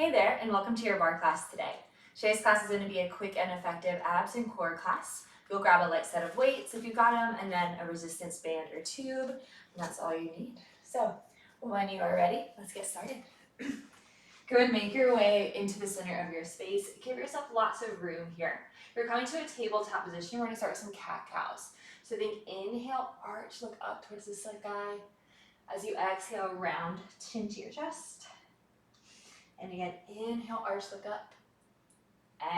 Hey there, and welcome to your barre class today. Today's class is going to be a quick and effective abs and core class. You'll grab a light set of weights if you've got them, and then a resistance band or tube, and that's all you need. So when you are ready, let's get started. Go ahead and make your way into the center of your space. Give yourself lots of room here. You're coming to a tabletop position. We're going to start with some cat-cows. So think inhale, arch, look up towards the sky. As you exhale, round, chin to your chest. And again, inhale, arch, look up.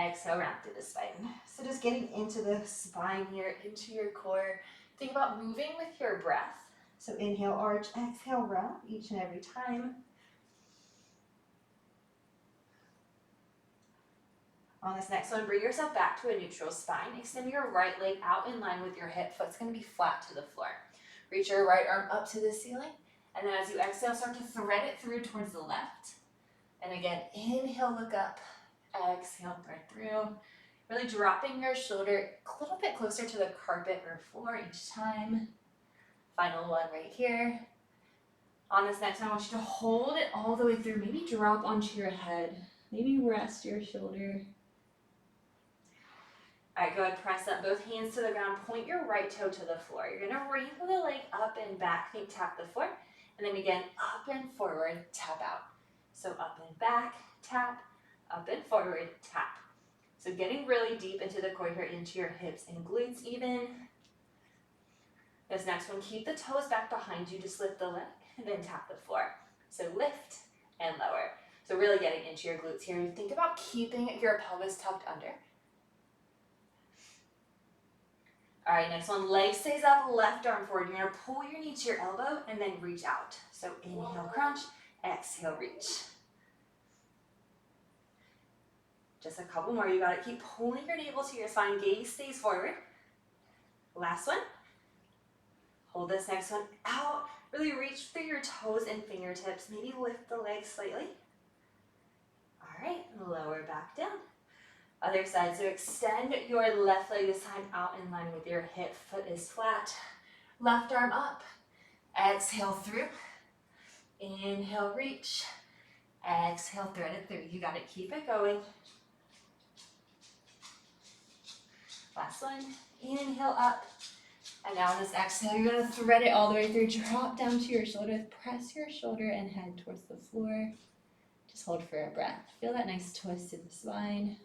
Exhale, round through the spine. So just getting into the spine here, into your core. Think about moving with your breath. So inhale, arch, exhale, round each and every time. On this next one, bring yourself back to a neutral spine. Extend your right leg out in line with your hip. Foot's going to be flat to the floor. Reach your right arm up to the ceiling. And then as you exhale, start to thread it through towards the left. And again, inhale, look up. Exhale, thread through. Really dropping your shoulder a little bit closer to the carpet or floor each time. Final one right here. On this next one, I want you to hold it all the way through. Maybe drop onto your head. Maybe rest your shoulder. All right, go ahead, press up both hands to the ground. Point your right toe to the floor. You're going to rainbow the leg up and back. Think tap the floor. And then again, up and forward, tap out. So up and back, tap, up and forward, tap. So getting really deep into the core here, into your hips and glutes even. This next one, keep the toes back behind you, just lift the leg and then tap the floor. So lift and lower. So really getting into your glutes here. Think about keeping your pelvis tucked under. All right, next one, leg stays up, left arm forward. You're gonna pull your knee to your elbow and then reach out. So inhale, crunch, exhale, reach. Just a couple more, you gotta keep pulling your navel to your spine, gaze stays forward. Last one. Hold this next one out. Really reach through your toes and fingertips. Maybe lift the legs slightly. All right, lower back down. Other side, so extend your left leg this time out in line with your hip. Foot is flat. Left arm up. Exhale through. Inhale, reach. Exhale, thread it through. You got it, keep it going. Last one, inhale up. And now on this exhale, you're gonna thread it all the way through. Drop down to your shoulder, press your shoulder and head towards the floor. Just hold for a breath. Feel that nice twist to the spine.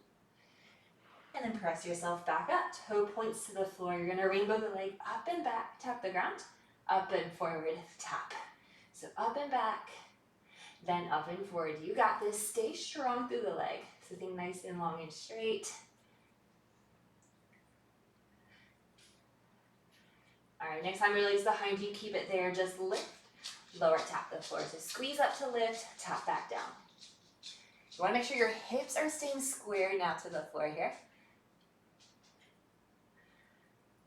And then press yourself back up. Toe points to the floor. You're gonna rainbow the leg up and back, tap the ground. Up and forward, tap. So up and back, then up and forward. You got this. Stay strong through the leg. Sitting nice and long and straight. All right, next time release behind you, keep it there. Just lift, lower, tap the floor. So squeeze up to lift, tap back down. You wanna make sure your hips are staying square now to the floor here.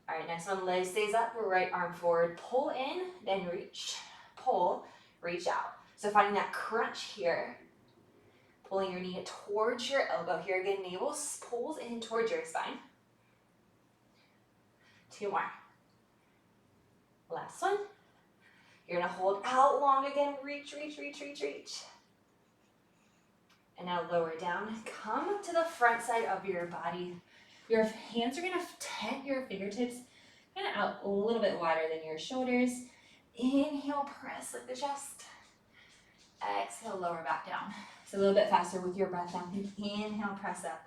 All right, next one, leg stays up, right arm forward, pull in, then reach, pull, reach out. So finding that crunch here, pulling your knee towards your elbow here. Again, navel pulls in towards your spine. 2 more. Last one. You're gonna hold out long again, reach, reach, reach, reach, reach. And now lower down, come to the front side of your body. Your hands are gonna tent your fingertips kind of out a little bit wider than your shoulders. Inhale, press, lift the chest. Exhale, lower back down. So a little bit faster with your breath now. Inhale, press up.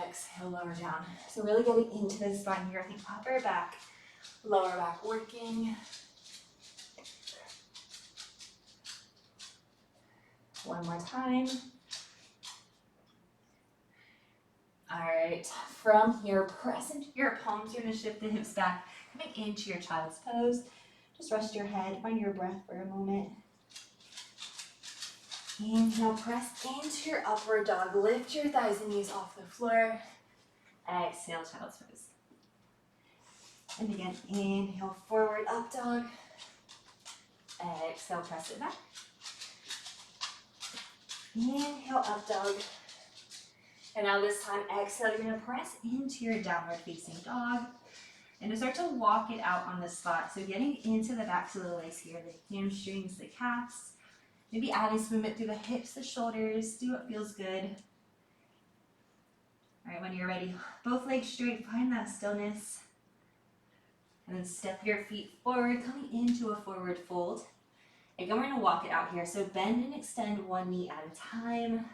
Exhale, lower down. So really getting into the spine here. I think upper back, lower back working. One more time. All right, from here, press into your palms. You're gonna shift the hips back, coming into your child's pose. Just rest your head, find your breath for a moment. Inhale, press into your upward dog. Lift your thighs and knees off the floor. Exhale, child's pose. And again, inhale, forward, up dog. Exhale, press it back. Inhale, up dog. And now this time, exhale, you're gonna press into your downward facing dog. And to start to walk it out on the spot. So getting into the backs of the legs here, the hamstrings, the calves. Maybe adding some movement through the hips, the shoulders, do what feels good. All right, when you're ready, both legs straight, find that stillness. And then step your feet forward, coming into a forward fold. Again, we're gonna walk it out here. So bend and extend one knee at a time.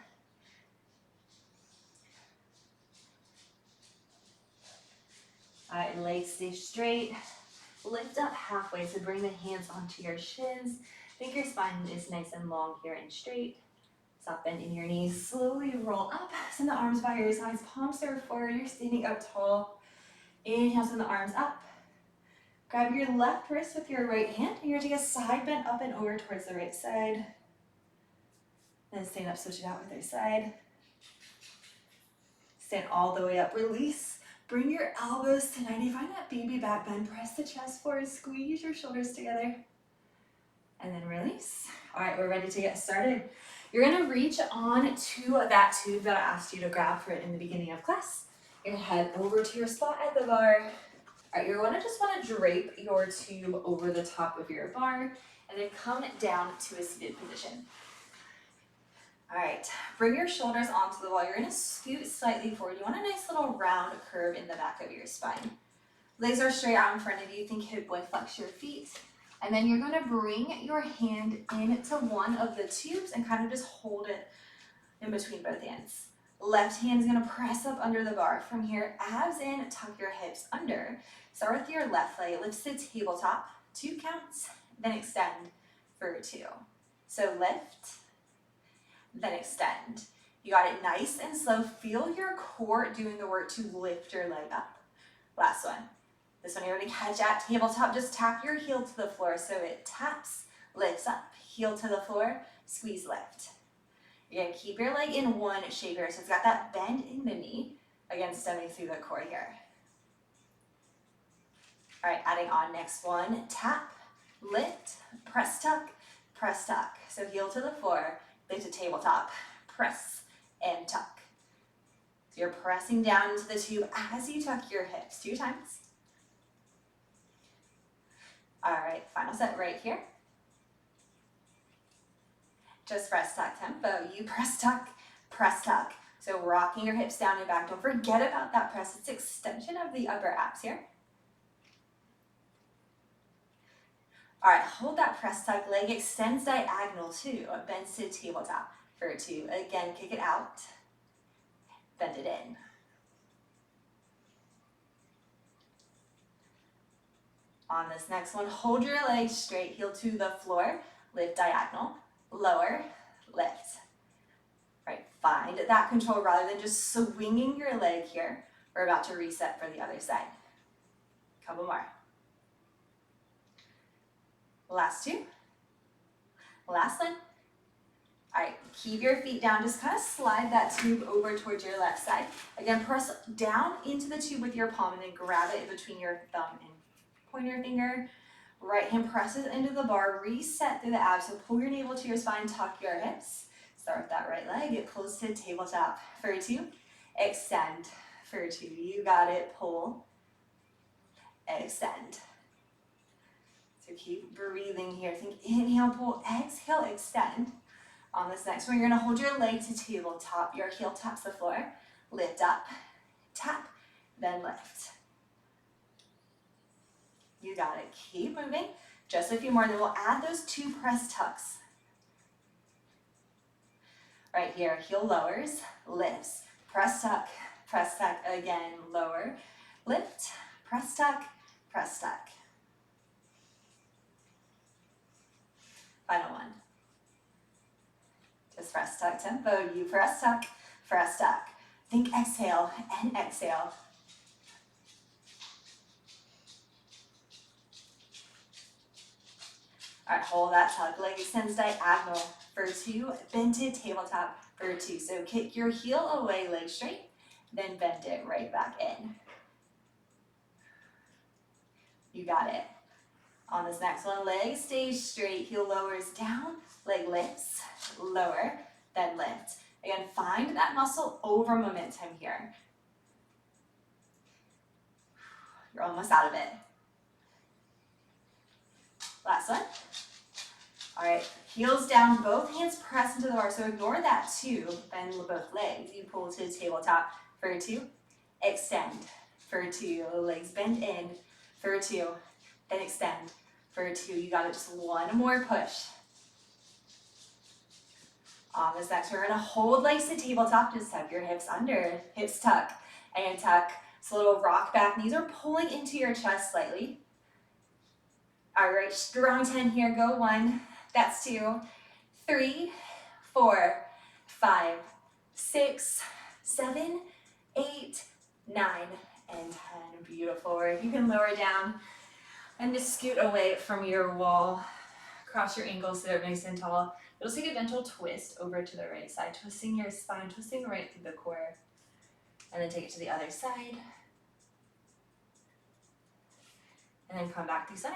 All right, legs stay straight. Lift up halfway, so bring the hands onto your shins. Think your spine is nice and long here and straight. Stop bending your knees. Slowly roll up. Send the arms by your sides. Palms are forward. You're standing up tall. Inhale, send the arms up. Grab your left wrist with your right hand. And you're going to take a side bend up and over towards the right side. Then stand up, switch it out with your side. Stand all the way up. Release. Bring your elbows to 90. Find that baby back bend. Press the chest forward. Squeeze your shoulders together. And then release. All right, we're ready to get started. You're gonna reach on to that tube that I asked you to grab for it in the beginning of class. You're gonna head over to your spot at the bar. All right, you're gonna just wanna drape your tube over the top of your bar and then come down to a seated position. All right, bring your shoulders onto the wall. You're gonna scoot slightly forward. You want a nice little round curve in the back of your spine. Legs are straight out in front of you. Think hip width, flex your feet. And then you're gonna bring your hand into one of the tubes and kind of just hold it in between both hands. Left hand is gonna press up under the bar. From here, abs in, tuck your hips under. Start with your left leg, lift to tabletop, 2 counts, then extend for 2. So lift, then extend. You got it nice and slow. Feel your core doing the work to lift your leg up. Last one. This one you're gonna catch at tabletop. Just tap your heel to the floor so it taps, lifts up, heel to the floor, squeeze, lift. You're gonna keep your leg in one shape here. So it's got that bend in the knee, again, stemming through the core here. All right, adding on next one, tap, lift, press tuck, press tuck. So heel to the floor, lift to tabletop, press and tuck. So you're pressing down into the tube as you tuck your hips 2 times. All right, final set right here. Just press tuck tempo. You press tuck, press tuck. So rocking your hips down and back. Don't forget about that press. It's extension of the upper abs here. All right, hold that press tuck. Leg extends diagonal 2. Bends to tabletop for 2. Again, kick it out. Bend it in. On this next one, hold your legs straight, heel to the floor, lift diagonal, lower, lift. All right, find that control rather than just swinging your leg here. We're about to reset for the other side. Couple more. Last 2. Last one. All right, keep your feet down. Just kind of slide that tube over towards your left side. Again, press down into the tube with your palm and then grab it in between your thumb and pointer finger. Right hand presses into the bar, reset through the abs. So pull your navel to your spine, tuck your hips. Start with that right leg, it pulls to tabletop for 2. Extend for 2. You got it, pull, extend. So keep breathing here. Think inhale, pull, exhale, extend. On this next one, you're gonna hold your leg to tabletop. Your heel taps the floor. Lift up, tap, then lift. You got it. Keep moving. Just a few more, then we'll add those 2 press tucks. Right here, heel lowers, lifts, press tuck again, lower, lift, press tuck, press tuck. Final one. Just press tuck tempo. You press tuck, press tuck. Think exhale and exhale. All right, hold that tuck. Leg extends diagonal for 2. Bend to tabletop for 2. So kick your heel away, leg straight, then bend it right back in. You got it. On this next one, leg stays straight, heel lowers down, leg lifts, lower, then lift. Again, find that muscle over momentum here. You're almost out of it. Last one. All right, heels down, both hands press into the bar. So ignore that 2, bend both legs. You pull to the tabletop for 2, extend for 2, legs bend in for 2, then extend for 2. You got it, just one more push. On this next, we're gonna hold legs to tabletop, just tuck your hips under, hips tuck and tuck. So a little rock back, knees are pulling into your chest slightly. All right, strong 10 here, go 1, that's 2, 3, 4, 5, 6, 7, 8, 9, and 10. Beautiful work. You can lower down and just scoot away from your wall. Cross your ankles so they're nice and tall. You'll take a gentle twist over to the right side, twisting your spine, twisting right through the core. And then take it to the other side. And then come back through center.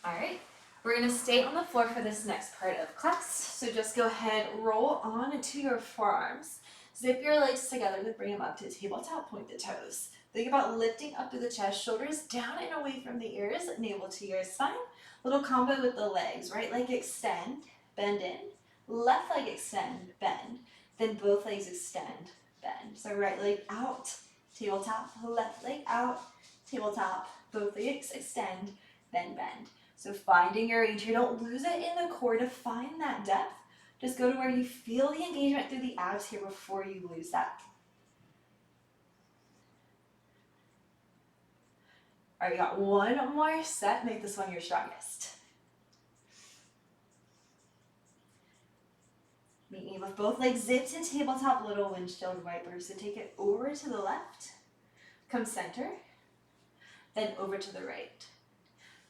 All right, we're gonna stay on the floor for this next part of class. So just go ahead, roll on to your forearms. Zip your legs together to bring them up to tabletop, point the toes. Think about lifting up to the chest, shoulders down and away from the ears, navel to your spine. Little combo with the legs, right leg extend, bend in, left leg extend, bend, then both legs extend, bend. So right leg out, tabletop, left leg out, tabletop, both legs extend, then bend. So finding your range here, don't lose it in the core to find that depth. Just go to where you feel the engagement through the abs here before you lose that. All right, you got one more set. Make this one your strongest. Meet me with both legs zipped to tabletop, little windshield wiper. So take it over to the left, come center, then over to the right,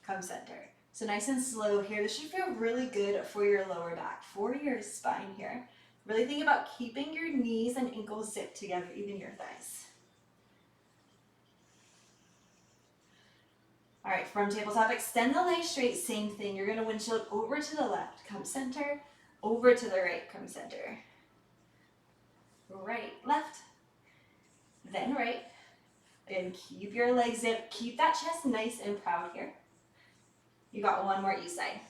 come center. So nice and slow here. This should feel really good for your lower back, for your spine here. Really think about keeping your knees and ankles zipped together, even your thighs. All right, from tabletop, extend the legs straight, same thing. You're gonna windshield over to the left, come center, over to the right, come center. Right, left, then right. Again, keep your legs zipped, keep that chest nice and proud here. You got one more each side.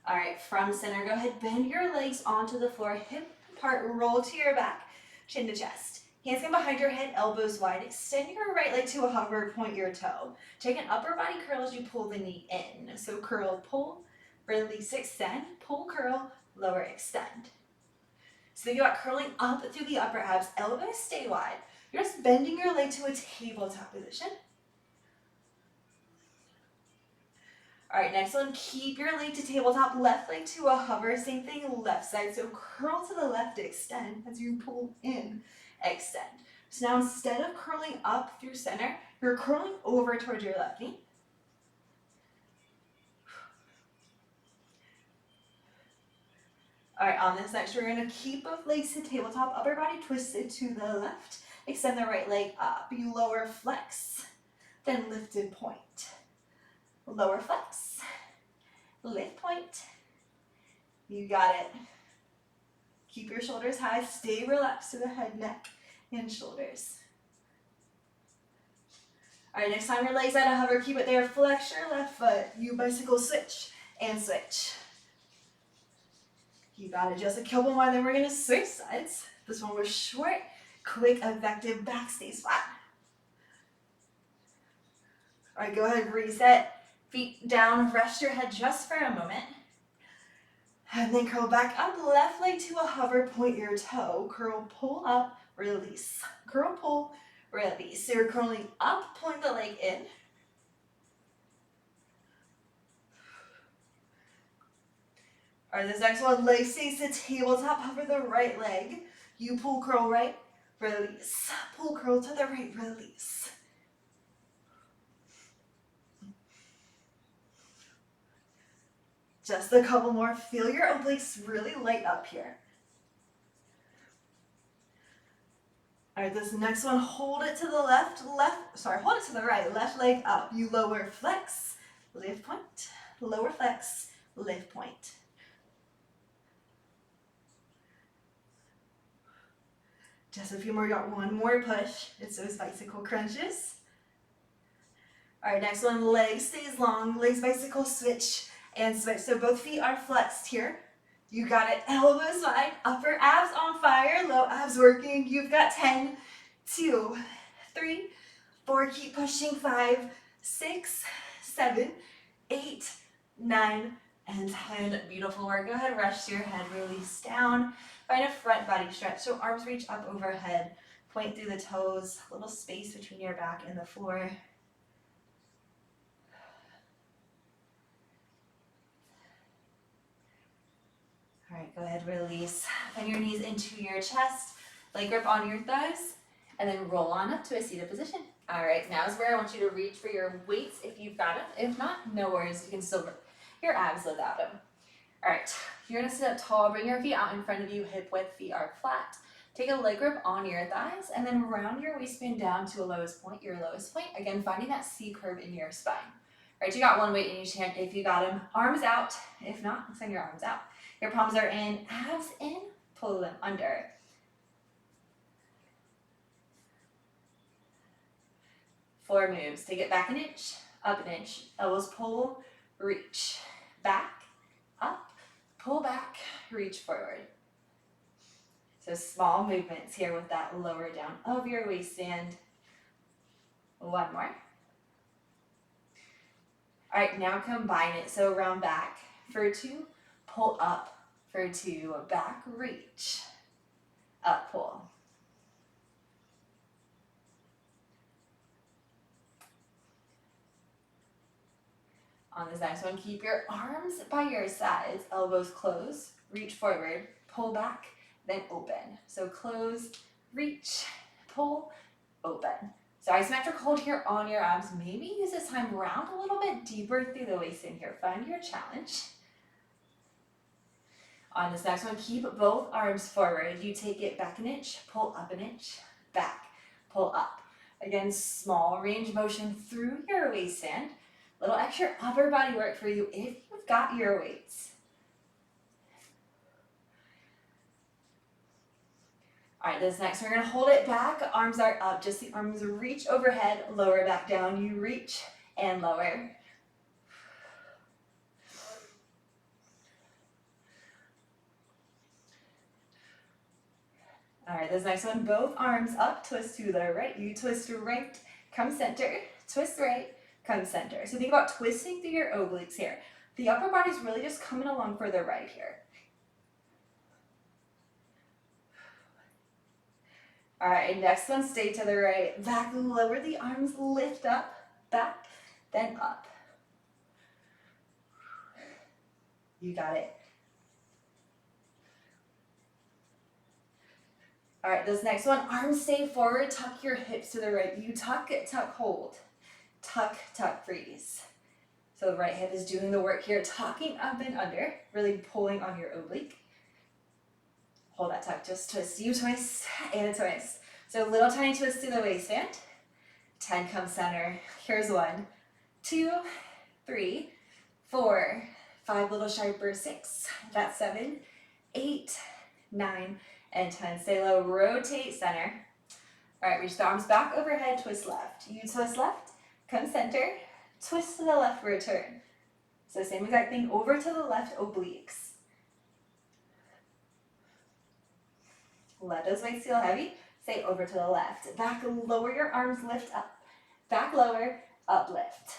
All right, from center, go ahead, bend your legs onto the floor, hip apart, roll to your back, chin to chest. Hands come behind your head, elbows wide. Extend your right leg to a hover, point your toe. Take an upper body curl as you pull the knee in. So curl, pull, release, extend, pull, curl, lower, extend. So think about curling up through the upper abs, elbows stay wide. You're just bending your leg to a tabletop position. All right, next one, keep your leg to tabletop, left leg to a hover, same thing, left side. So curl to the left, extend as you pull in, extend. So now instead of curling up through center, you're curling over towards your left knee. All right, on this next, we're gonna keep both legs to tabletop, upper body twisted to the left. Extend the right leg up. You lower, flex, then lifted point. Lower flex, lift point. You got it. Keep your shoulders high, stay relaxed to the head, neck, and shoulders. All right, next time your legs at a hover, keep it there. Flex your left foot. You bicycle switch and switch. You got it. Just a couple more, then we're gonna switch sides. This one was short, quick, effective, back stays flat. All right, go ahead, reset. Feet down, rest your head just for a moment. And then curl back up, left leg to a hover, point your toe. Curl, pull up, release. Curl, pull, release. So you're curling up, point the leg in. All right, this next one, leg stays to tabletop, hover the right leg. You pull, curl right, release. Pull, curl to the right, release. Just a couple more. Feel your obliques really light up here. All right, this next one, hold it to the hold it to the right, left leg up. You lower, flex, lift point, lower flex, lift point. Just a few more, got one more push. It's those bicycle crunches. All right, next one, leg stays long, legs bicycle, switch and switch. So both feet are flexed here. You got it, elbows wide, upper abs on fire, low abs working. You've got 10, 2, 3, 4, keep pushing, 5, 6, 7, 8, 9, and 10. Beautiful work. Go ahead, rest your head, release down. Find a front body stretch. So arms reach up overhead, point through the toes, a little space between your back and the floor. All right, go ahead, release. Bend your knees into your chest, leg grip on your thighs, and then roll on up to a seated position. All right, now is where I want you to reach for your weights if you've got them. If not, no worries, you can still work your abs without them. All right, you're gonna sit up tall, bring your feet out in front of you, hip width, feet are flat. Take a leg grip on your thighs, and then round your waistband down to a lowest point, your lowest point. Again, finding that C curve in your spine. All right, you got one weight in each hand if you got them. Arms out, if not, send your arms out. Your palms are in, abs in, pull them under. 4 moves. Take it back an inch, up an inch. Elbows pull, reach. Back, up, pull back, reach forward. So small movements here with that lower down of your waistband. 1 more. All right, now combine it. So round back for 2, pull up for 2, back, reach, up, pull. On this next one, keep your arms by your sides, elbows close, reach forward, pull back, then open. So close, reach, pull, open. So isometric hold here on your abs. Maybe use this time round a little bit deeper through the waist in here. Find your challenge. On this next one, keep both arms forward. You take it back an inch, pull up an inch, back, pull up. Again, small range motion through your waistband. Little extra upper body work for you if you've got your weights. All right, this next, we're gonna hold it back. Arms are up, just the arms reach overhead, lower back down. You reach and lower. All right, this next one, both arms up, twist to the right. You twist right, come center, twist right, come center. So think about twisting through your obliques here. The upper body's really just coming along for the right here. All right, next one, stay to the right. Back, lower the arms, lift up, back, then up. You got it. All right, this next one, arms stay forward, tuck your hips to the right. You tuck, hold. Tuck, tuck, freeze. So the right hip is doing the work here, tucking up and under, really pulling on your oblique. Hold that tuck, just twist. You twist and twist. So little tiny twist to the waistband. 10, come center. Here's 1, 2, 3, 4, 5, little sharper, 6, that's 7, 8, 9, and 10. Stay low, rotate center. All right, reach the arms back overhead, twist left. You twist left, come center, twist to the left, return. So same exact thing, over to the left, obliques. Let those weights feel heavy. Stay over to the left. Back, lower your arms, lift up. Back, lower, up, lift.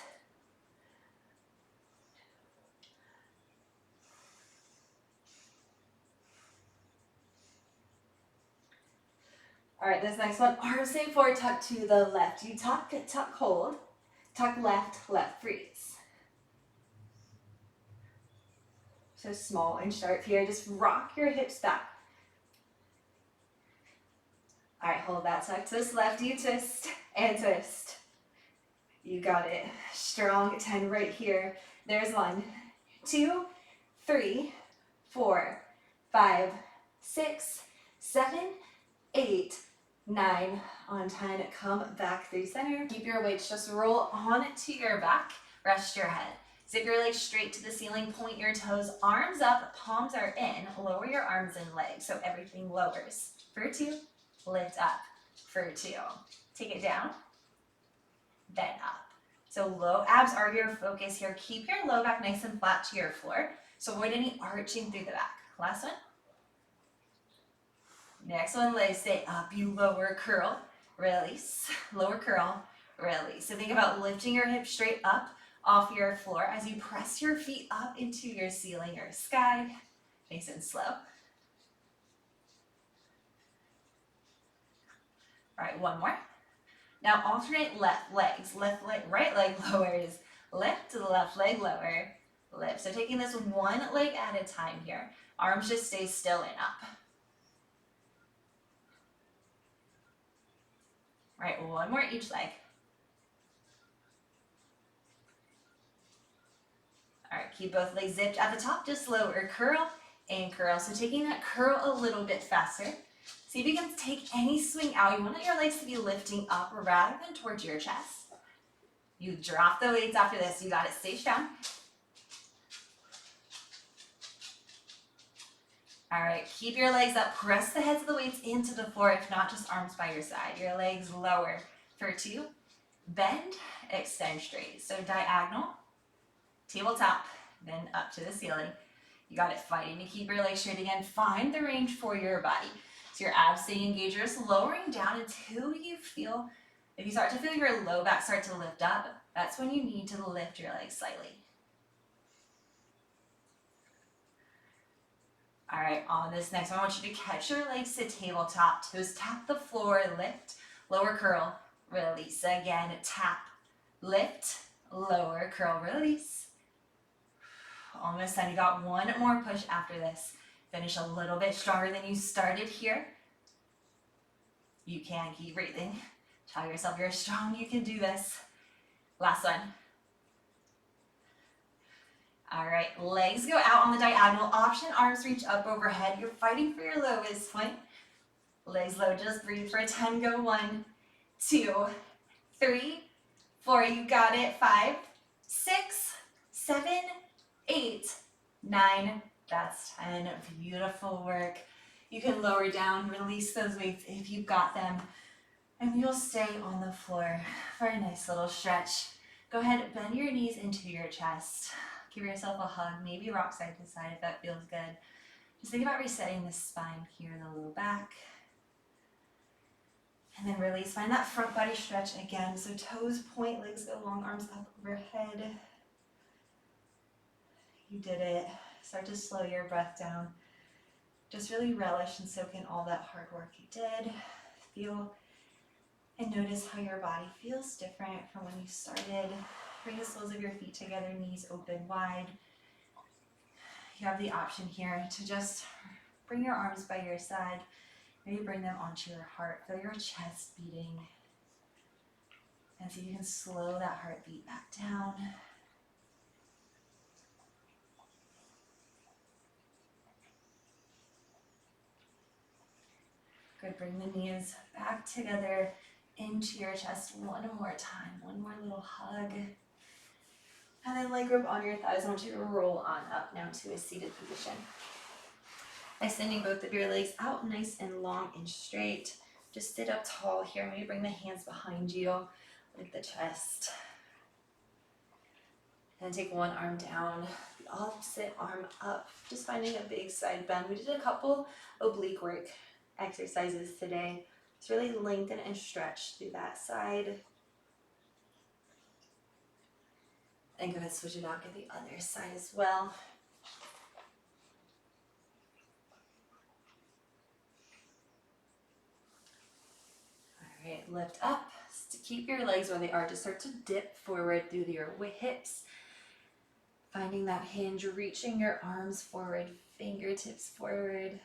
All right, this next one, arms stay forward, tuck to the left. You tuck, hold. Tuck left, left, freeze. So small and sharp here. Just rock your hips back. All right, hold that tuck. Twist left, you twist and twist. You got it. Strong 10 right here. There's 1, 2, 3, 4, 5, 6, 7, 8, 9. On 10, come back through center. Keep your weights, just roll on to your back. Rest your head. Zip your legs straight to the ceiling, point your toes, arms up, palms are in. Lower your arms and legs so everything lowers. For 2, lift up. For 2. Take it down, then up. So low abs are your focus here. Keep your low back nice and flat to your floor. So avoid any arching through the back. Last one. Next one, legs stay up. You lower curl, release, lower curl, release. So think about lifting your hips straight up off your floor as you press your feet up into your ceiling or sky. Nice and slow. All right, one more. Now alternate left legs. Left leg, right leg lowers. Lift to the left leg, lower, lift. So taking this one leg at a time here. Arms just stay still and up. All right, one more each leg. All right, keep both legs zipped at the top, just lower, curl and curl. So taking that curl a little bit faster. See if you can take any swing out. You want your legs to be lifting up rather than towards your chest. You drop the weights after this. You got it, stay strong. All right, keep your legs up. Press the heads of the weights into the floor, if not just arms by your side. Your legs lower for 2. Bend, extend straight. So diagonal, tabletop, then up to the ceiling. You got it, fighting to keep your legs straight again. Find the range for your body. So your abs stay engaged. You're just lowering down until you feel, if you start to feel your low back start to lift up, that's when you need to lift your legs slightly. All right, on this next one, I want you to catch your legs to tabletop. Toes tap the floor, lift, lower curl, release. Again, tap, lift, lower, curl, release. Almost done. You got one more push after this. Finish a little bit stronger than you started here. You can keep breathing. Tell yourself you're strong, you can do this. Last one. All right, legs go out on the diagonal. Option, arms reach up overhead. You're fighting for your lowest point. Legs low, just breathe for 10. Go 1, 2, 3, 4. You got it. 5, 6, 7, 8, 9. That's 10. Beautiful work. You can lower down, release those weights if you've got them, and you'll stay on the floor for a nice little stretch. Go ahead, bend your knees into your chest. Give yourself a hug, maybe rock side to side if that feels good. Just think about resetting the spine here in the low back. And then release. Find that front body stretch again. So toes point, legs go long, arms up overhead. You did it. Start to slow your breath down. Just really relish and soak in all that hard work you did. Feel and notice how your body feels different from when you started. Bring the soles of your feet together, knees open wide. You have the option here to just bring your arms by your side. Maybe bring them onto your heart. Feel your chest beating. And see if you can slow that heartbeat back down. Good, bring the knees back together into your chest one more time. One more little hug. And then leg grip on your thighs. I want you to roll on up now to a seated position. Extending both of your legs out nice and long and straight. Just sit up tall here. Maybe bring the hands behind you. Lift the chest. And take one arm down, the opposite arm up. Just finding a big side bend. We did a couple oblique work exercises today. Just really lengthen and stretch through that side. And go ahead, switch it out, get the other side as well. All right, lift up. Keep your legs where they are. Just start to dip forward through your hips. Finding that hinge, reaching your arms forward, fingertips forward.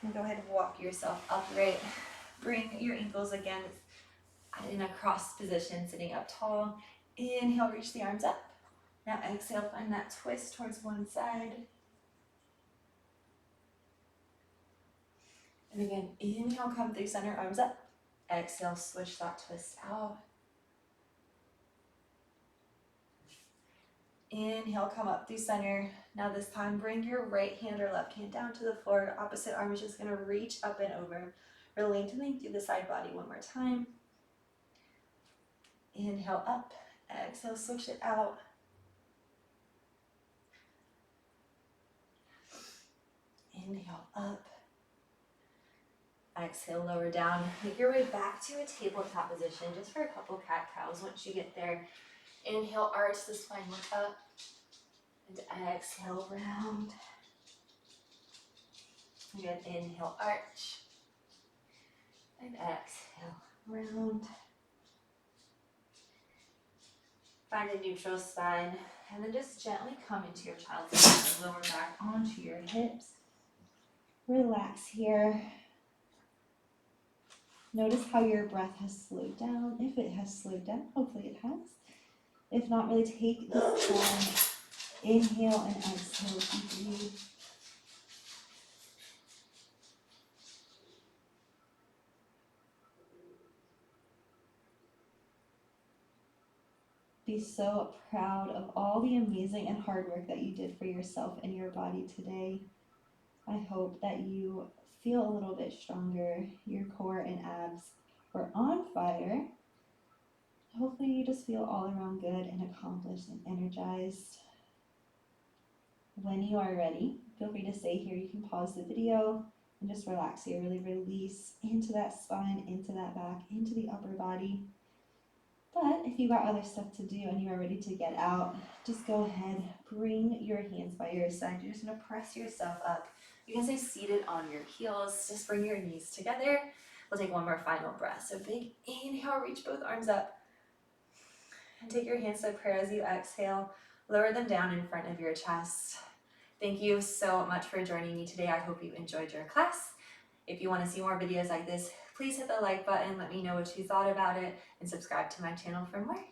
And go ahead and walk yourself upright. Bring your ankles again in a cross position, sitting up tall. Inhale, reach the arms up. Now exhale, find that twist towards one side. And again, inhale, come through center, arms up. Exhale, switch that twist out. Inhale, come up through center. Now this time, bring your right hand or left hand down to the floor. Opposite arm is just gonna reach up and over. lengthening through the side body one more time. Inhale up, exhale, switch it out. Inhale up, exhale, lower down. Make your way back to a tabletop position just for a couple cat-cows. Once you get there, inhale, arch the spine, look up, and exhale, round. Again, inhale, arch, and exhale, round. Find a neutral spine, and then just gently come into your child's pose, lower back onto your hips. Relax here. Notice how your breath has slowed down. If it has slowed down, hopefully it has. If not, really take this time. Inhale and exhale deeply. Be so proud of all the amazing and hard work that you did for yourself and your body today. I hope that you feel a little bit stronger. Your core and abs were on fire. Hopefully you just feel all around good and accomplished and energized. When you are ready, feel free to stay here. You can pause the video and just relax here. Really release into that spine, into that back, into the upper body. But if you got other stuff to do and you are ready to get out, just go ahead, bring your hands by your side. You're just gonna press yourself up. You can stay seated on your heels. Just bring your knees together. We'll take one more final breath. So big inhale, reach both arms up. And take your hands to prayer as you exhale. Lower them down in front of your chest. Thank you so much for joining me today. I hope you enjoyed your class. If you want to see more videos like this, please hit the like button. Let me know what you thought about it and subscribe to my channel for more.